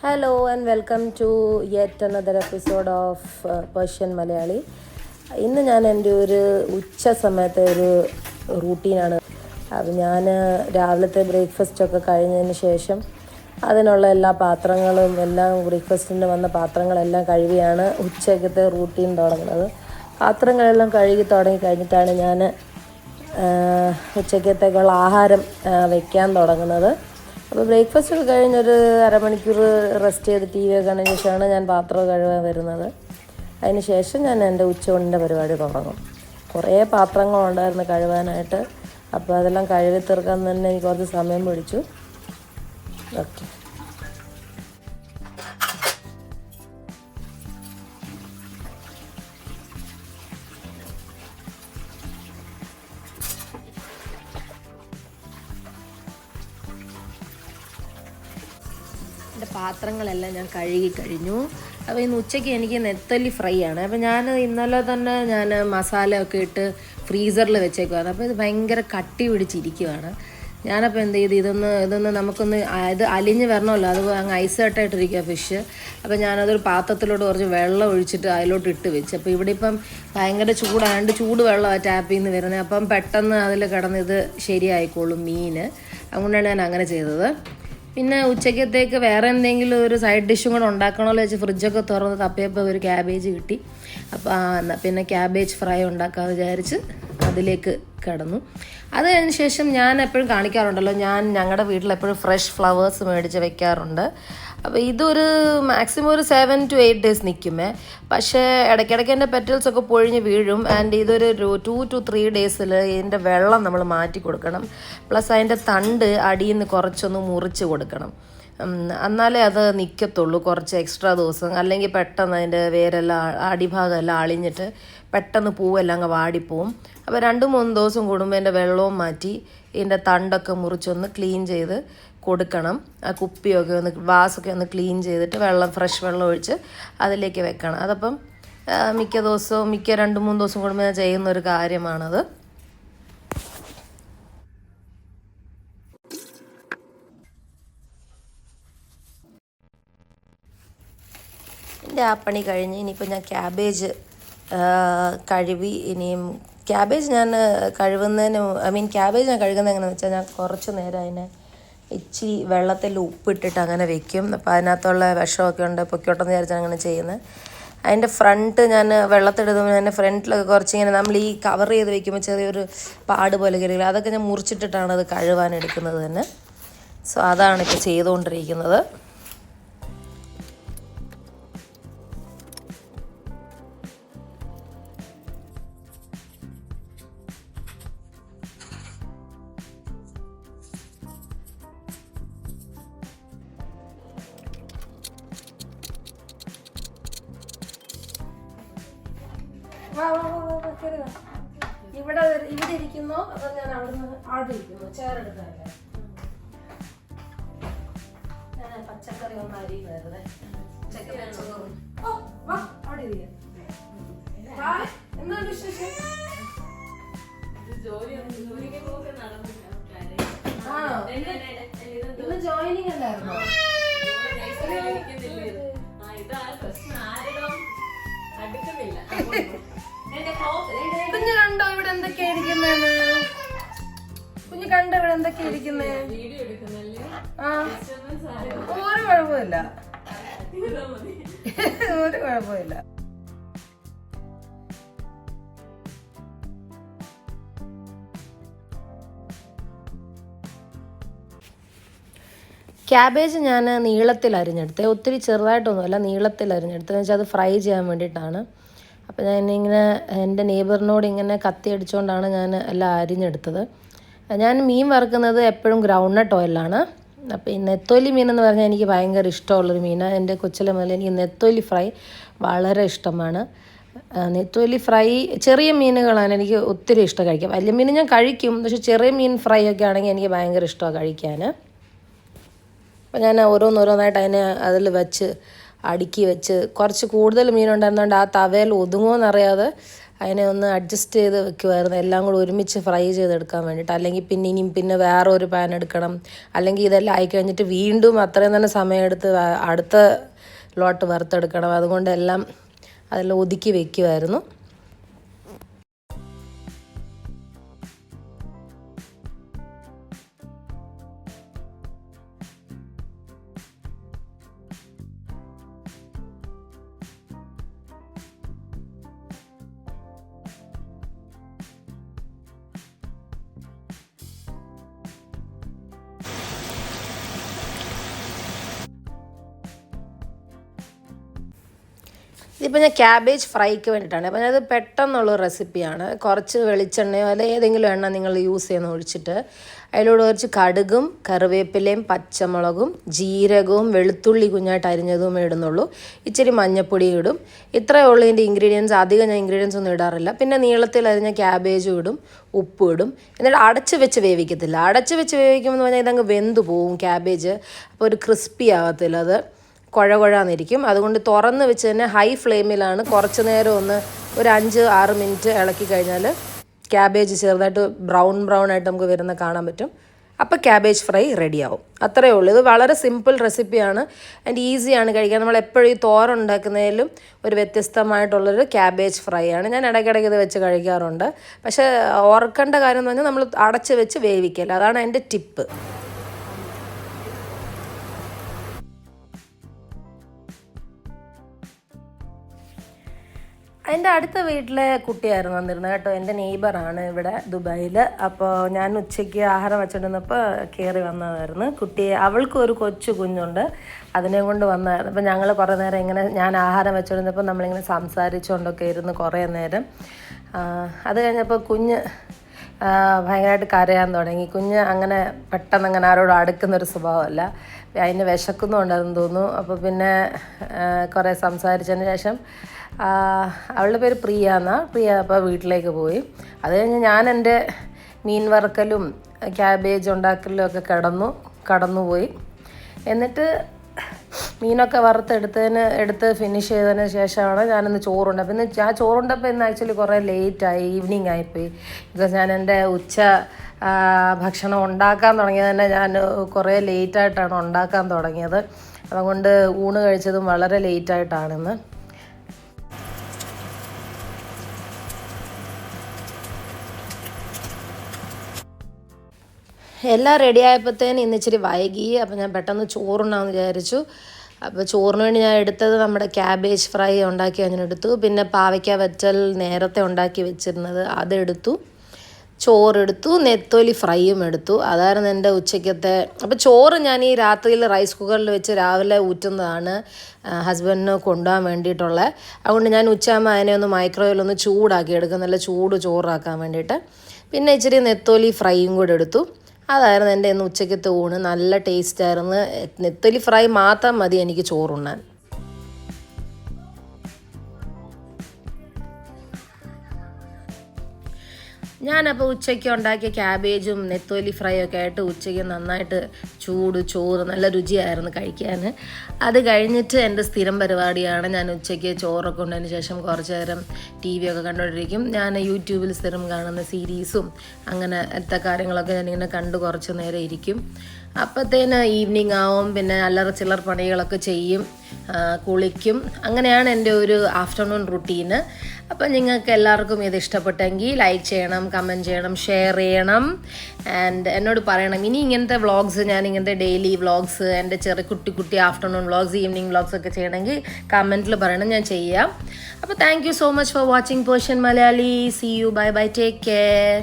Hello and welcome to yet another episode of Persian Malayali. ഇന്ന് ഞാൻ എൻ്റെ ഒരു ഉച്ച സമയത്തെ ഒരു റൂട്ടീനാണ്. അത് ഞാൻ രാവിലത്തെ ബ്രേക്ക്ഫാസ്റ്റൊക്കെ കഴിഞ്ഞതിന് ശേഷം അതിനുള്ള എല്ലാ പാത്രങ്ങളും എല്ലാം ബ്രേക്ക്ഫാസ്റ്റിന് വന്ന പാത്രങ്ങളെല്ലാം കഴുകിയാണ് ഉച്ചക്കത്തെ റൂട്ടീൻ തുടങ്ങുന്നത്. പാത്രങ്ങളെല്ലാം കഴുകി തുടങ്ങി കഴിഞ്ഞിട്ടാണ് ഞാൻ ഉച്ചക്കത്തേക്കുള്ള ആഹാരം വയ്ക്കാൻ തുടങ്ങുന്നത്. അപ്പോൾ ബ്രേക്ക്ഫാസ്റ്റ് ഒക്കെ കഴിഞ്ഞൊരു അരമണിക്കൂർ റെസ്റ്റ് ചെയ്ത് ടി വി ഒക്കെ കണ്ടതിന് ശേഷമാണ് ഞാൻ പാത്രം കഴുകാൻ വരുന്നത്. അതിന് ശേഷം ഞാൻ എൻ്റെ ഉച്ചയൂണിൻ്റെ പരിപാടി തുടങ്ങും. കുറേ പാത്രങ്ങളുണ്ടായിരുന്നു കഴുകാനായിട്ട്. അപ്പോൾ അതെല്ലാം കഴുകി തീർക്കാൻ തന്നെ എനിക്ക് കുറച്ച് സമയം പിടിച്ചു. ഓക്കെ, എൻ്റെ പാത്രങ്ങളെല്ലാം ഞാൻ കഴുകി കഴിഞ്ഞു. അപ്പോൾ ഇന്ന് ഉച്ചയ്ക്ക് എനിക്ക് നെത്തല്ലി ഫ്രൈ ആണ്. അപ്പോൾ ഞാൻ ഇന്നലെ തന്നെ ഞാൻ മസാലയൊക്കെ ഇട്ട് ഫ്രീസറിൽ വെച്ചേക്കുവാണ്. അപ്പോൾ ഇത് ഭയങ്കര കട്ടി പിടിച്ചിരിക്കുവാണ്. ഞാനപ്പോൾ എന്ത് ചെയ്തു, ഇതൊന്ന് നമുക്കൊന്ന് ഇത് അലിഞ്ഞ് വരണമല്ലോ, അത് അങ്ങ് ഐസ് കട്ടായിട്ടിരിക്കുക ഫിഷ്. അപ്പോൾ ഞാനതൊരു പാത്രത്തിലോട്ട് കുറച്ച് വെള്ളം ഒഴിച്ചിട്ട് അതിലോട്ട് ഇട്ട് വെച്ച്. അപ്പോൾ ഇവിടെ ഇപ്പം ഭയങ്കര ചൂടായതുകൊണ്ട് ചൂട് വെള്ളമാണ് ടാപ്പിൽ നിന്ന് വരുന്നത്. അപ്പം പെട്ടെന്ന് അതിൽ കിടന്ന് ഇത് ശരിയായിക്കോളും മീൻ. അതുകൊണ്ടാണ് ഞാൻ അങ്ങനെ ചെയ്തത്. പിന്നെ ഉച്ചക്കത്തേക്ക് വേറെ എന്തെങ്കിലും ഒരു സൈഡ് ഡിഷും കൂടെ ഉണ്ടാക്കണമല്ലോ വെച്ച് ഫ്രിഡ്ജൊക്കെ തുറന്ന് തപ്പിയപ്പോൾ ഒരു ക്യാബേജ് കിട്ടി. അപ്പോൾ പിന്നെ ക്യാബേജ് ഫ്രൈ ഉണ്ടാക്കാമെന്ന് വിചാരിച്ച് അതിലേക്ക് കിടന്നു. അത് കഴിഞ്ഞ ശേഷം ഞാൻ എപ്പോഴും കാണിക്കാറുണ്ടല്ലോ, ഞാൻ ഞങ്ങളുടെ വീട്ടിലെപ്പോഴും ഫ്രഷ് ഫ്ലവേഴ്സ് മേടിച്ച് വെക്കാറുണ്ട്. അപ്പോൾ ഇതൊരു മാക്സിമം ഒരു 7 to 8 days നിൽക്കുമേ. പക്ഷേ ഇടയ്ക്കിടയ്ക്ക് എൻ്റെ പെറ്റൽസൊക്കെ പൊഴിഞ്ഞ് വീഴും. ആൻഡ് ഇതൊരു 2 to 3 days ഇതിൻ്റെ വെള്ളം നമ്മൾ മാറ്റി കൊടുക്കണം. പ്ലസ് അതിൻ്റെ തണ്ട് അടിയിൽ നിന്ന് കുറച്ചൊന്ന് മുറിച്ച് കൊടുക്കണം. എന്നാലേ അത് നിൽക്കത്തുള്ളൂ കുറച്ച് എക്സ്ട്രാ ദിവസം. അല്ലെങ്കിൽ പെട്ടെന്ന് അതിൻ്റെ വേരെല്ലാം അടിഭാഗമെല്ലാം അളിഞ്ഞിട്ട് പെട്ടെന്ന് പൂവെല്ലാം അങ്ങ് വാടിപ്പോവും. അപ്പോൾ 2-3 ദിവസം കൂടുമ്പോൾ എൻ്റെ വെള്ളവും മാറ്റി ഇതിൻ്റെ തണ്ടൊക്കെ മുറിച്ചൊന്ന് ക്ലീൻ ചെയ്ത് കൊടുക്കണം. ആ കുപ്പിയൊക്കെ ഒന്ന് ഗ്ലാസ്സൊക്കെ ഒന്ന് ക്ലീൻ ചെയ്തിട്ട് ഫ്രഷ് വെള്ളം ഒഴിച്ച് അതിലേക്ക് വെക്കണം. അതപ്പം മിക്ക 2-3 ദിവസം കൂടുമ്പോൾ ഞാൻ ചെയ്യുന്ന ഒരു കാര്യമാണത്. എൻ്റെ ആ പണി കഴിഞ്ഞ് ഇനിയിപ്പോൾ ഞാൻ ക്യാബേജ് കഴുകി. ഇനിയും ക്യാബേജ് ഞാൻ ക്യാബേജ് ഞാൻ കഴുകുന്നത് എങ്ങനെയാണെന്ന് വെച്ചാൽ, ഞാൻ കുറച്ച് നേരം അതിനെ ഇച്ചിരി വെള്ളത്തിൽ ഉപ്പിട്ടിട്ട് അങ്ങനെ വെക്കും. അപ്പോൾ അതിനകത്തുള്ള വിഷമൊക്കെ ഉണ്ട് പൊക്കോട്ടെന്ന് വിചാരിച്ചാണ് അങ്ങനെ ചെയ്യുന്നത്. അതിൻ്റെ ഫ്രണ്ട് ഞാൻ വെള്ളത്തിടുമ്പോൾ അതിൻ്റെ ഫ്രണ്ടിലൊക്കെ കുറച്ചിങ്ങനെ നമ്മൾ ഈ കവർ ചെയ്ത് വെക്കുമ്പോൾ ചെറിയൊരു പാട് പോലെ കയറിയില്ല, അതൊക്കെ ഞാൻ മുറിച്ചിട്ടിട്ടാണ് അത് കഴുകാൻ എടുക്കുന്നത് തന്നെ. സോ അതാണ് ഇപ്പോൾ ചെയ്തുകൊണ്ടിരിക്കുന്നത്. ഇവിടെ ഇരിക്കുന്നോ അതോ ഞാൻ അവിടെ ഇരിക്കുന്നു? ചേറെടുക്കാനല്ലേ? ഞാൻ പച്ചക്കറി ഒന്ന് അരിയുന്നത്. എന്താണ് വിശേഷം? ഇന്ന് ജോയിനിങ് അല്ലായിരുന്നോ? കുഞ്ഞു കണ്ടോ ഇവിടെ എന്തൊക്കെയാ ഇരിക്കുന്നേന്ന്? കുഞ്ഞു കണ്ടോ ഇവിടെ എന്തൊക്കെയാ ഇരിക്കുന്നേ? ആ, ഒരു കുഴപ്പമില്ല, ഒരു കുഴപ്പമില്ല. ക്യാബേജ് ഞാൻ നീളത്തിൽ അരിഞ്ഞെടുത്ത്, ഒത്തിരി ചെറുതായിട്ടൊന്നുമല്ല, നീളത്തിൽ അരിഞ്ഞെടുത്തതെന്ന് വെച്ചാൽ അത് ഫ്രൈ ചെയ്യാൻ വേണ്ടിയിട്ടാണ്. അപ്പോൾ ഞാൻ ഇങ്ങനെ എൻ്റെ നെയ്ബറിനോട് ഇങ്ങനെ കത്തി അടിച്ചുകൊണ്ടാണ് ഞാൻ എല്ലാം അരിഞ്ഞെടുത്തത്. ഞാൻ മീൻ വറുക്കുന്നത് എപ്പോഴും ഗ്രൗണ്ട് നട്ട് ഓയിലാണ്. അപ്പോൾ ഈ നെത്തോലി മീൻ എന്ന് പറഞ്ഞാൽ എനിക്ക് ഭയങ്കര ഇഷ്ടമുള്ളൊരു മീനാണ്. എൻ്റെ കൊച്ചിലെ മുതൽ എനിക്ക് നെത്തോലി ഫ്രൈ വളരെ ഇഷ്ടമാണ്. നെത്തോലി ഫ്രൈ ചെറിയ മീനുകളാണ് എനിക്ക് ഒത്തിരി ഇഷ്ടം കഴിക്കാം. വലിയ മീൻ ഞാൻ കഴിക്കും, പക്ഷേ ചെറിയ മീൻ ഫ്രൈ ഒക്കെ ആണെങ്കിൽ എനിക്ക് ഭയങ്കര ഇഷ്ടമാണ് കഴിക്കാൻ. അപ്പോൾ ഞാൻ ഓരോന്നോരോന്നായിട്ട് അതിനെ അതിൽ വെച്ച് അടുക്കി വെച്ച് കുറച്ച് കൂടുതൽ മീനുണ്ടായിരുന്നുകൊണ്ട് ആ തവയിൽ ഒതുങ്ങുമോയെന്നറിയാതെ അതിനെ ഒന്ന് അഡ്ജസ്റ്റ് ചെയ്ത് വെക്കുമായിരുന്നു, എല്ലാം കൂടി ഒരുമിച്ച് ഫ്രൈ ചെയ്തെടുക്കാൻ വേണ്ടിയിട്ട്. അല്ലെങ്കിൽ പിന്നെ വേറെ ഒരു പാൻ എടുക്കണം, അല്ലെങ്കിൽ ഇതെല്ലാം ആയിക്കഴിഞ്ഞിട്ട് വീണ്ടും അത്രയും തന്നെ സമയമെടുത്ത് അടുത്ത ലോട്ട് വറുത്തെടുക്കണം. അതുകൊണ്ട് എല്ലാം അതെല്ലാം ഒതുക്കി വെക്കുമായിരുന്നു. ഇതിപ്പോൾ ഞാൻ ക്യാബേജ് ഫ്രൈക്ക് വേണ്ടിയിട്ടാണ്. അപ്പോൾ അത് പെട്ടെന്നുള്ള റെസിപ്പിയാണ്. കുറച്ച് വെളിച്ചെണ്ണയോ അല്ലെ ഏതെങ്കിലും എണ്ണ നിങ്ങൾ യൂസ് ചെയ്യുന്ന ഒഴിച്ചിട്ട് അതിലൂടെ കുറച്ച് കടുകും കറിവേപ്പിലയും പച്ചമുളകും ജീരകവും വെളുത്തുള്ളി കുഞ്ഞായിട്ട് അരിഞ്ഞതും ഇടുന്നുള്ളൂ. ഇച്ചിരി മഞ്ഞൾപ്പൊടി ഇടും. ഇത്രയേ ഉള്ളൂ ഇതിൻ്റെ ഇൻഗ്രീഡിയൻസ്. അധികം ഞാൻ ഇൻഗ്രീഡിയൻസ് ഒന്നും ഇടാറില്ല. പിന്നെ നീളത്തിൽ അരിഞ്ഞ ക്യാബേജും ഇടും, ഉപ്പും ഇടും. എന്നിട്ട് അടച്ച് വെച്ച് വേവിക്കത്തില്ല. അടച്ച് വെച്ച് വേവിക്കുമ്പോൾ പറഞ്ഞാൽ ഇതങ്ങ് വെന്ത് പോവും ക്യാബേജ്. അപ്പോൾ ഒരു ക്രിസ്പി ആവത്തില്ല, അത് കുഴന്നിരിക്കും. അതുകൊണ്ട് തുറന്ന് വെച്ച് തന്നെ ഹൈ ഫ്ലെയിമിലാണ് കുറച്ച് നേരം ഒന്ന് ഒരു 5-6 മിനിറ്റ് ഇളക്കി കഴിഞ്ഞാൽ ക്യാബേജ് ചെറുതായിട്ട് ബ്രൗൺ ആയിട്ട് നമുക്ക് വരുന്ന കാണാൻ പറ്റും. അപ്പോൾ ക്യാബേജ് ഫ്രൈ റെഡിയാവും. അത്രയേ ഉള്ളൂ. ഇത് വളരെ സിമ്പിൾ റെസിപ്പിയാണ് ആൻഡ് ഈസിയാണ് കഴിക്കാൻ. നമ്മൾ എപ്പോഴും ഈ തോരൻ ഉണ്ടാക്കുന്നതിലും ഒരു വ്യത്യസ്തമായിട്ടുള്ളൊരു ക്യാബേജ് ഫ്രൈ ആണ്. ഞാൻ ഇടയ്ക്കിടയ്ക്ക് ഇത് വെച്ച് കഴിക്കാറുണ്ട്. പക്ഷേ ഓർക്കേണ്ട കാര്യം എന്ന് പറഞ്ഞാൽ നമ്മൾ അടച്ച് വെച്ച് വേവിക്കില്ല. അതാണ് എൻ്റെ ടിപ്പ്. എൻ്റെ അടുത്ത വീട്ടിലെ കുട്ടിയായിരുന്നു വന്നിരുന്നത് കേട്ടോ. എൻ്റെ നെയ്ബറാണ് ഇവിടെ ദുബായിൽ. അപ്പോൾ ഞാൻ ഉച്ചയ്ക്ക് ആഹാരം വെച്ചിട്ടുണ്ടപ്പോൾ കയറി വന്നതായിരുന്നു കുട്ടിയെ. അവൾക്ക് ഒരു കൊച്ചു കുഞ്ഞുണ്ട്, അതിനെ കൊണ്ട് വന്നതായിരുന്നു. അപ്പോൾ ഞങ്ങൾ കുറേ നേരം ഇങ്ങനെ ഞാൻ ആഹാരം വെച്ചിരുന്നപ്പോൾ നമ്മളിങ്ങനെ സംസാരിച്ചുകൊണ്ടൊക്കെ ഇരുന്ന് കുറേ നേരം. അത് കഴിഞ്ഞപ്പോൾ കുഞ്ഞ് ഭയങ്കരമായിട്ട് കരയാൻ തുടങ്ങി. കുഞ്ഞ് അങ്ങനെ പെട്ടെന്ന് അങ്ങനെ ആരോടും അടുക്കുന്നൊരു സ്വഭാവമല്ല. അതിന് വിശക്കുന്നുണ്ടായിരുന്നു തോന്നുന്നു. അപ്പോൾ പിന്നെ കുറേ സംസാരിച്ചതിന് ശേഷം അവളുടെ പേര് പ്രിയ എന്നാണ്. പ്രിയ അപ്പോൾ വീട്ടിലേക്ക് പോയി. അത് കഴിഞ്ഞ് ഞാൻ എൻ്റെ മീൻ വറുക്കലും ക്യാബേജ് ഉണ്ടാക്കലും ഒക്കെ കടന്നുപോയി. എന്നിട്ട് മീനൊക്കെ എടുത്ത് ഫിനിഷ് ചെയ്തതിന് ശേഷമാണ് ഞാനിന്ന് ചോറുണ്ടപ്പോൾ. ഇന്ന് ഞാൻ ചോറുണ്ടപ്പോൾ ഇന്ന് ആക്ച്വലി കുറേ ലേറ്റായി, ഈവനിങ് ആയിപ്പോയി. ബിക്കോസ് ഞാൻ എൻ്റെ ഭക്ഷണം ഉണ്ടാക്കാൻ തുടങ്ങിയത് തന്നെ ഞാൻ കുറേ ലേറ്റായിട്ടാണ് ഉണ്ടാക്കാൻ തുടങ്ങിയത്. അതുകൊണ്ട് ഊണ് കഴിച്ചതും വളരെ ലേറ്റായിട്ടാണിന്ന്. എല്ലാം റെഡി ആയപ്പോഴത്തേന് ഇന്ന് ഇച്ചിരി വൈകി. അപ്പോൾ ഞാൻ പെട്ടെന്ന് ചോറുണ്ടാമെന്ന് വിചാരിച്ചു. അപ്പോൾ ചോറിന് വേണ്ടി ഞാൻ എടുത്തത് നമ്മുടെ ക്യാബേജ് ഫ്രൈ ഉണ്ടാക്കി അതിനെടുത്തു. പിന്നെ പാവയ്ക്ക വറ്റൽ നേരത്തെ ഉണ്ടാക്കി വെച്ചിരുന്നത് അതെടുത്തു. ചോറെടുത്തു, നെത്തോലി ഫ്രൈയും എടുത്തു. അതായിരുന്നു എൻ്റെ ഉച്ചയ്ക്കത്തെ. അപ്പോൾ ചോറ് ഞാൻ ഈ രാത്രിയിൽ റൈസ് കുക്കറിൽ വെച്ച് രാവിലെ ഊറ്റുന്നതാണ് ഹസ്ബൻഡിന് കൊണ്ടുപോകാൻ വേണ്ടിയിട്ടുള്ളത്. അതുകൊണ്ട് ഞാൻ ഉച്ചയാകുമ്പോൾ അതിനെ ഒന്ന് മൈക്രോവേവിലൊന്ന് ചൂടാക്കി എടുക്കും, നല്ല ചൂട് ചോറാക്കാൻ വേണ്ടിയിട്ട്. പിന്നെ ഇച്ചിരി നെത്തോലി ഫ്രൈയും കൂടെ എടുത്തു. അതായിരുന്നു എൻ്റെ ഇന്ന് ഉച്ചയ്ക്കത്തെ ഊണ്. നല്ല ടേസ്റ്റായിരുന്നു. നെത്തോലി ഫ്രൈ മാത്രം മതി എനിക്ക് ചോറുണ്ണാൻ. ഞാനപ്പോൾ ഉച്ചയ്ക്ക് ഉണ്ടാക്കിയ ക്യാബേജും നെത്തോലി ഫ്രൈ ഒക്കെ ആയിട്ട് ഉച്ചയ്ക്ക് നന്നായിട്ട് ചൂട് ചോറ് നല്ല രുചിയായിരുന്നു കഴിക്കാൻ. അത് കഴിഞ്ഞിട്ട് എൻ്റെ സ്ഥിരം പരിപാടിയാണ് ഞാൻ ഉച്ചയ്ക്ക് ചോറൊക്കെ ഉണ്ടതിന് ശേഷം കുറച്ച് നേരം TV ഒക്കെ കണ്ടുകൊണ്ടിരിക്കും. ഞാൻ യൂട്യൂബിൽ സ്ഥിരം കാണുന്ന സീരീസും അങ്ങനത്തെ കാര്യങ്ങളൊക്കെ ഞാനിങ്ങനെ കണ്ട് കുറച്ച് നേരം ഇരിക്കും. അപ്പോഴത്തേന് ഈവനിങ് ആവും. പിന്നെ അല്ലറ ചില്ലറ പണികളൊക്കെ ചെയ്യും, കുളിക്കും. അങ്ങനെയാണ് എൻ്റെ ഒരു ആഫ്റ്റർനൂൺ റുട്ടീന്. അപ്പം നിങ്ങൾക്ക് എല്ലാവർക്കും ഇത് ഇഷ്ടപ്പെട്ടെങ്കിൽ ലൈക്ക് ചെയ്യണം, കമൻറ്റ് ചെയ്യണം, ഷെയർ ചെയ്യണം. ആൻഡ് എന്നോട് പറയണം ഇനി ഇങ്ങനത്തെ വ്ളോഗ്സ്, ഞാൻ ഇങ്ങനത്തെ ഡെയിലി വ്ളോഗ്സ്, എൻ്റെ ചെറിയ കുട്ടി ആഫ്റ്റർനൂൺ വ്ളോഗ്സ്, ഈവനിങ് വ്ളോഗ്സ് ഒക്കെ ചെയ്യണമെങ്കിൽ കമൻറ്റിൽ പറയണം, ഞാൻ ചെയ്യാം. അപ്പോൾ thank you so much for watching Persian Malayali. See you, bye bye, take care.